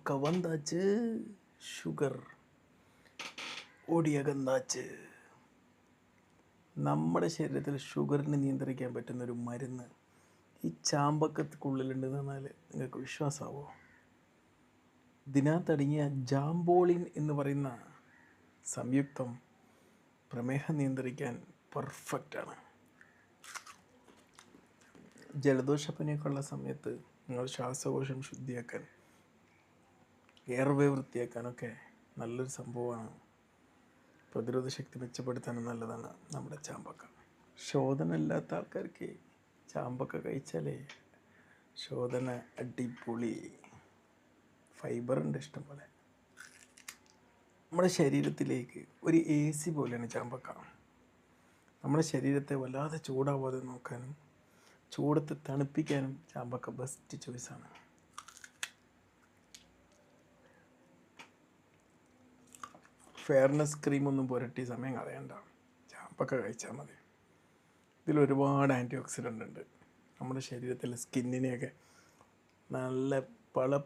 ചാമ്പക്ക വന്നാച്ച്, ഷുഗർ ഓടിയകന്നാച്ച്. നമ്മുടെ ശരീരത്തിൽ ഷുഗറിനെ നിയന്ത്രിക്കാൻ പറ്റുന്നൊരു മരുന്ന് ഈ ചാമ്പക്കത്തുള്ളിലുണ്ടെന്ന് പറഞ്ഞാൽ നിങ്ങൾക്ക് വിശ്വാസമാവോ? ഇതിനകത്തടങ്ങിയ ജാംബോളിൻ എന്ന് പറയുന്ന സംയുക്തം പ്രമേഹം നിയന്ത്രിക്കാൻ പെർഫെക്റ്റാണ്. ജലദോഷപ്പനിയൊക്കെ ഉള്ള സമയത്ത് നിങ്ങൾ ശ്വാസകോശം ശുദ്ധിയാക്കാൻ, എയർവേ വൃത്തിയാക്കാനൊക്കെ നല്ലൊരു സംഭവമാണ്. പ്രതിരോധ ശക്തി മെച്ചപ്പെടുത്താനും നല്ലതാണ് നമ്മുടെ ചാമ്പക്ക. ശോധന ഇല്ലാത്ത ആൾക്കാർക്ക് ചാമ്പക്ക കഴിച്ചാലേ ശോധന അടിപൊളി. ഫൈബറുണ്ട് ഇഷ്ടം പോലെ. നമ്മുടെ ശരീരത്തിലേക്ക് ഒരു AC പോലെയാണ് ചാമ്പക്ക. നമ്മുടെ ശരീരത്തെ വല്ലാതെ ചൂടാവാതെ നോക്കാനും ചൂടത്ത് തണുപ്പിക്കാനും ചാമ്പക്ക ബെസ്റ്റ് ചോയ്സാണ്. ഫെയർനെസ് ക്രീമൊന്നും പുരട്ടി സമയം കളയണ്ട, ചാമ്പക്ക കഴിച്ചാൽ മതി. ഇതിലൊരുപാട് ആൻറ്റി ഓക്സിഡൻ്റ് ഉണ്ട്. നമ്മുടെ ശരീരത്തിലെ സ്കിന്നിനെയൊക്കെ നല്ല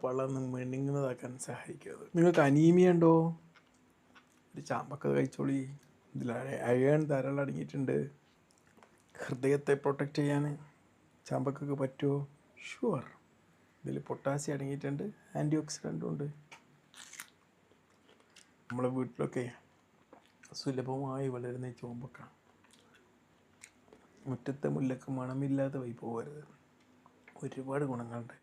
പളന്ന് മിനുങ്ങുന്നതാക്കാൻ സഹായിക്കും അത്. നിങ്ങൾക്ക് അനീമിയ ഉണ്ടോ? ഒരു ചാമ്പക്ക കഴിച്ചോളി. ഇതിൽ അയൺ ധാരാളം അടങ്ങിയിട്ടുണ്ട്. ഹൃദയത്തെ പ്രൊട്ടക്റ്റ് ചെയ്യാൻ ചാമ്പക്കക്ക് പറ്റുമോ? ഷുവർ. ഇതിൽ പൊട്ടാസ്യം അടങ്ങിയിട്ടുണ്ട്, ആൻറ്റി ഓക്സിഡൻറ്റും ഉണ്ട്. നമ്മളെ വീട്ടിലൊക്കെ സുലഭമായി വളരുന്ന ഈ ചാമ്പക്ക. മുറ്റത്തെ മുല്ലക്ക് മണമില്ലാതെ പോയി പോകരുത്. ഒരുപാട് ഗുണങ്ങളുണ്ട്.